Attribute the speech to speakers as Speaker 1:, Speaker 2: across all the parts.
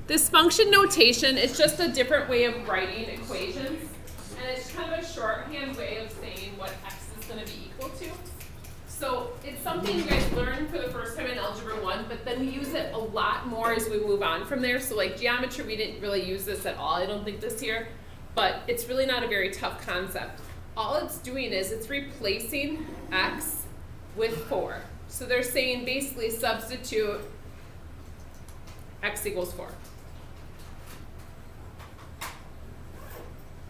Speaker 1: This function notation is just a different way of writing equations, and it's kind of a shorthand way of saying what x is going to be equal to. So it's something you guys learned for the first time in Algebra 1, but then we use it a lot more as we move on from there. So like geometry, we didn't really use this at all, I don't think, this year, but it's really not a very tough concept. All it's doing is it's replacing x with 4. So they're saying basically substitute x equals 4.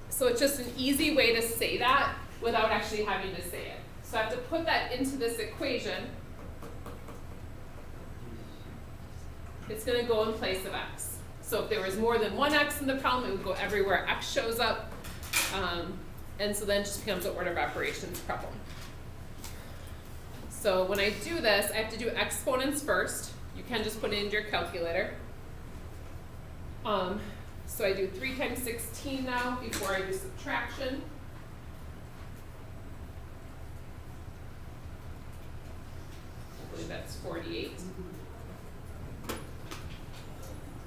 Speaker 1: So it's just an easy way to say that without actually having to say it. So I have to put that into this equation. It's going to go in place of x. So if there was more than one x in the problem, it would go everywhere x shows up. And so then it just becomes an order of operations problem. So when I do this, I have to do exponents first. You can just put it into your calculator. So I do 3 times 16 now before I do subtraction. I believe that's 48.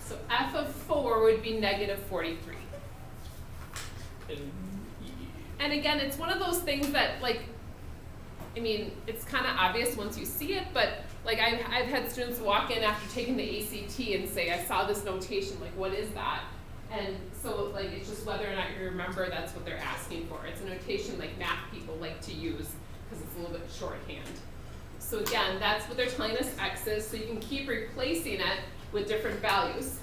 Speaker 1: So f of 4 would be negative 43. And again, it's one of those things that, like, I mean, it's kind of obvious once you see it, but like I've had students walk in after taking the ACT and say, I saw this notation, like, what is that? And so like it's just whether or not you remember that's what they're asking for. It's a notation like math people like to use because it's a little bit shorthand. So again, that's what they're telling us x is, so you can keep replacing it with different values.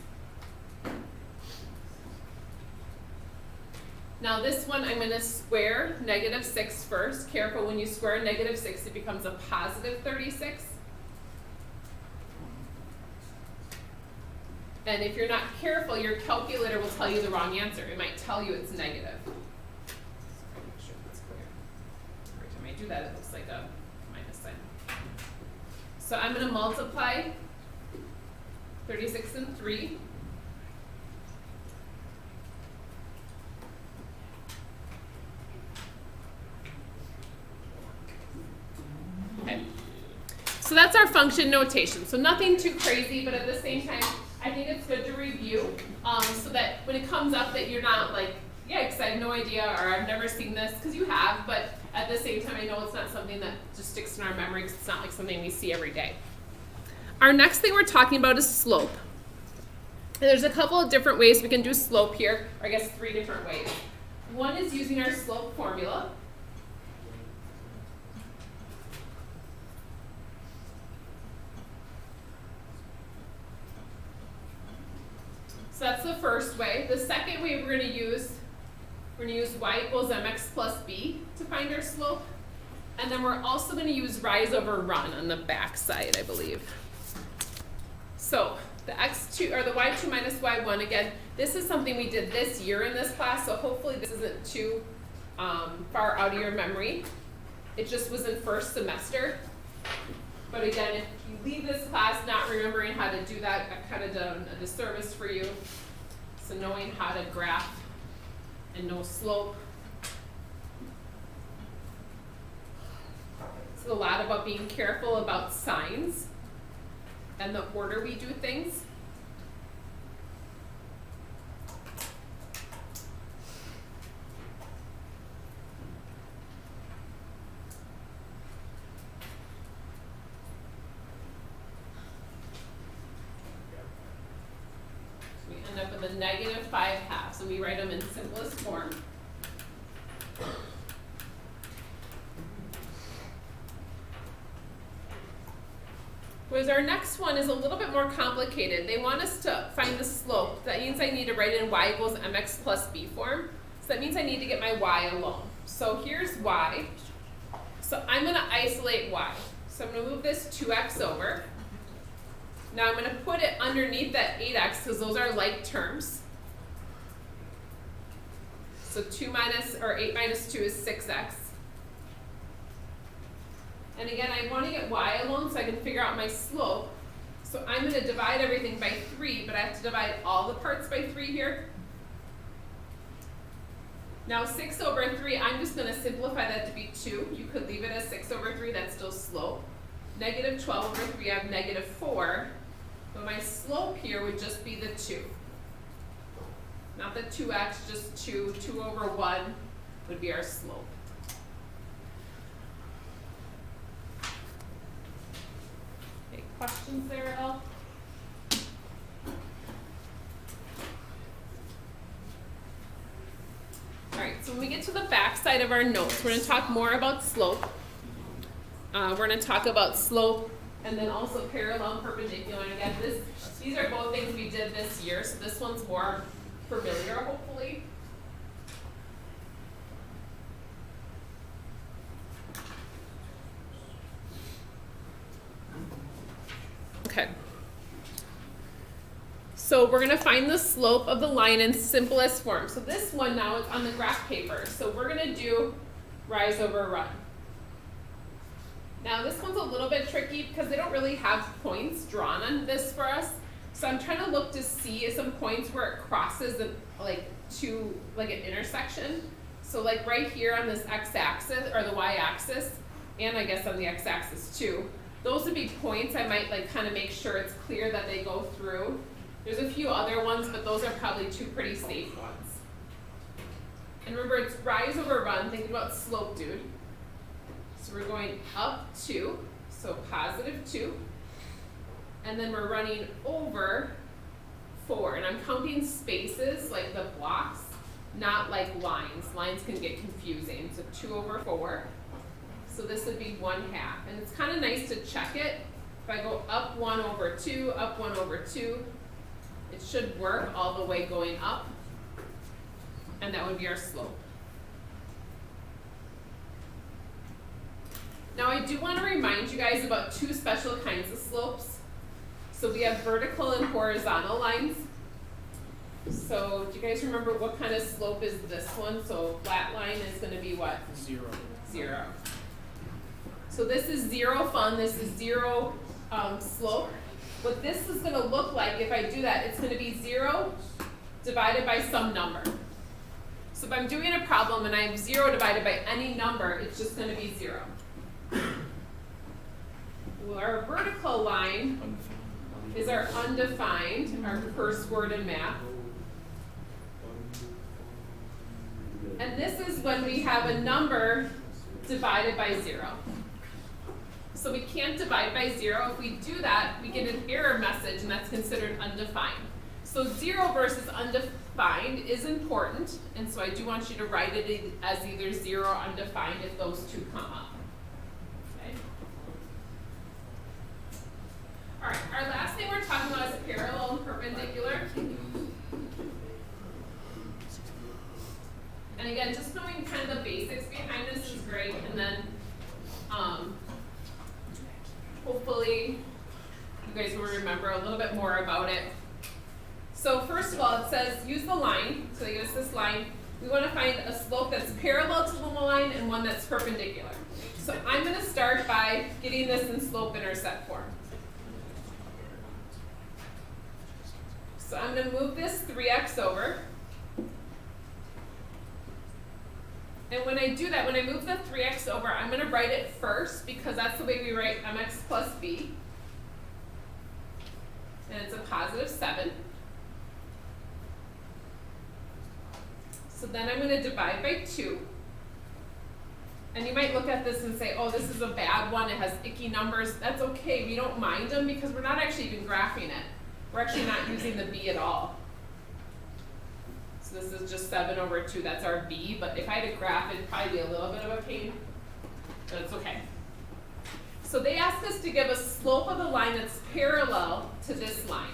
Speaker 1: Now this one, I'm going to square negative 6 first. Careful, when you square negative 6, it becomes a positive 36. And if you're not careful, your calculator will tell you the wrong answer. It might tell you it's negative. Make sure that's clear. Every time I do that, it looks like a minus sign. So I'm going to multiply 36 and 3. Okay. So that's our function notation. So nothing too crazy, but at the same time, I think it's good to review so that when it comes up that you're not like, yikes, I have no idea, or I've never seen this, because you have, but at the same time, I know it's not something that just sticks in our memory because it's not like something we see every day. Our next thing we're talking about is slope. And there's a couple of different ways we can do slope here, or I guess 3 different ways. One is using our slope formula. So that's the first way. The second way we're going to use y equals mx plus b to find our slope. And then we're also going to use rise over run on the back side, I believe. So the x2 or the y2 minus y1, again, this is something we did this year in this class, so hopefully this isn't too far out of your memory. It just was in first semester. But again, if you leave this class not remembering how to do that, I've kind of done a disservice for you. So knowing how to graph and know slope. It's a lot about being careful about signs and the order we do things. End up with a negative 5/2, and we write them in simplest form. Whereas our next one is a little bit more complicated. They want us to find the slope. That means I need to write it in y equals mx plus b form. So that means I need to get my y alone. So here's y. So I'm going to isolate y. So I'm going to move this 2x over. Now I'm going to put it underneath that 8x because those are like terms. So 8 minus 2 is 6x. And again, I want to get y alone so I can figure out my slope. So I'm going to divide everything by 3, but I have to divide all the parts by 3 here. Now 6 over 3, I'm just going to simplify that to be 2. You could leave it as 6 over 3, that's still slope. Negative 12 over 3, I have negative 4. But my slope here would just be the 2. Not the 2x, just 2. 2 over 1 would be our slope. Any questions there at all? Alright, so when we get to the back side of our notes, we're going to talk more about slope. We're going to talk about slope and then also parallel and perpendicular. And again, these are both things we did this year, so this one's more familiar, hopefully. Okay. So we're going to find the slope of the line in simplest form. So this one now is on the graph paper. So we're going to do rise over run. Now this one's a little bit tricky because they don't really have points drawn on this for us. So I'm trying to look to see some points where it crosses to an intersection. So like right here on this x-axis or the y-axis, and I guess on the x-axis too. Those would be points I might kind of make sure it's clear that they go through. There's a few other ones, but those are probably two pretty safe ones. And remember, it's rise over run, thinking about slope, dude. So we're going up 2, so positive 2. And then we're running over 4. And I'm counting spaces, like the blocks, not like lines. Lines can get confusing. So 2 over 4. So this would be 1/2. And it's kind of nice to check it. If I go up 1 over 2, up 1 over 2, it should work all the way going up. And that would be our slope. Now I do want to remind you guys about two special kinds of slopes. So we have vertical and horizontal lines. So do you guys remember what kind of slope is this one? So flat line is going to be what?
Speaker 2: 0.
Speaker 1: 0. So this is 0 fun, this is 0 slope. What this is going to look like if I do that, it's going to be 0 divided by some number. So if I'm doing a problem and I have 0 divided by any number, it's just going to be 0. Well, our vertical line is our undefined, our first word in math. And this is when we have a number divided by 0. So we can't divide by 0. If we do that, we get an error message, and that's considered undefined. So 0 versus undefined is important, and so I do want you to write it as either 0 or undefined if those two come up. Okay. All right, our last thing we're talking about is parallel and perpendicular. And again, just knowing kind of the basics behind this is great, and then hopefully you guys will remember a little bit more about it. So first of all, it says use the line. So they give us this line. We want to find a slope that's parallel to the line and one that's perpendicular. So I'm going to start by getting this in slope-intercept form. So I'm going to move this 3x over. And when I do that, when I move the 3x over, I'm going to write it first because that's the way we write mx plus b. And it's a positive 7. So then I'm going to divide by 2. And you might look at this and say, oh, this is a bad one. It has icky numbers. That's okay. We don't mind them because we're not actually even graphing it. We're actually not using the b at all. So this is just 7 over 2. That's our b. But if I had to graph it, it'd probably be a little bit of a pain. But it's okay. So they asked us to give a slope of the line that's parallel to this line.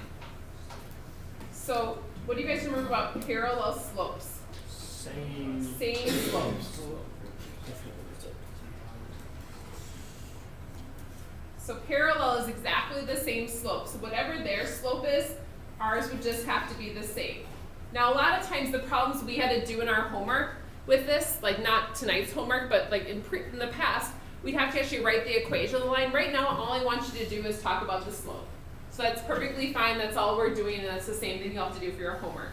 Speaker 1: So what do you guys remember about parallel slopes?
Speaker 2: Same
Speaker 1: slopes. So parallel is exactly the same slope. So whatever their slope is, ours would just have to be the same. Now, a lot of times the problems we had to do in our homework with this, like not tonight's homework, but like in the past, we'd have to actually write the equation of the line. Right now, all I want you to do is talk about the slope. So that's perfectly fine. That's all we're doing, and that's the same thing you'll have to do for your homework.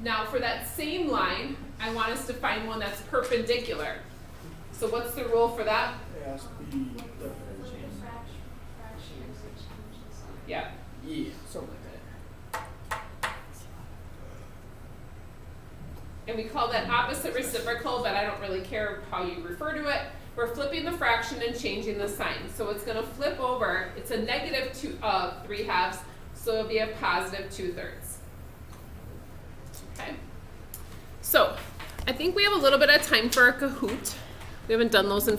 Speaker 1: Now, for that same line, I want us to find one that's perpendicular. So what's the rule for that?
Speaker 2: It has to be
Speaker 1: Yeah. and we call that opposite reciprocal, but I don't really care how you refer to it. We're flipping the fraction and changing the sign. So it's going to flip over. It's a negative 3/2, so it'll be a positive 2/3. Okay. So I think we have a little bit of time for a Kahoot. We haven't done those in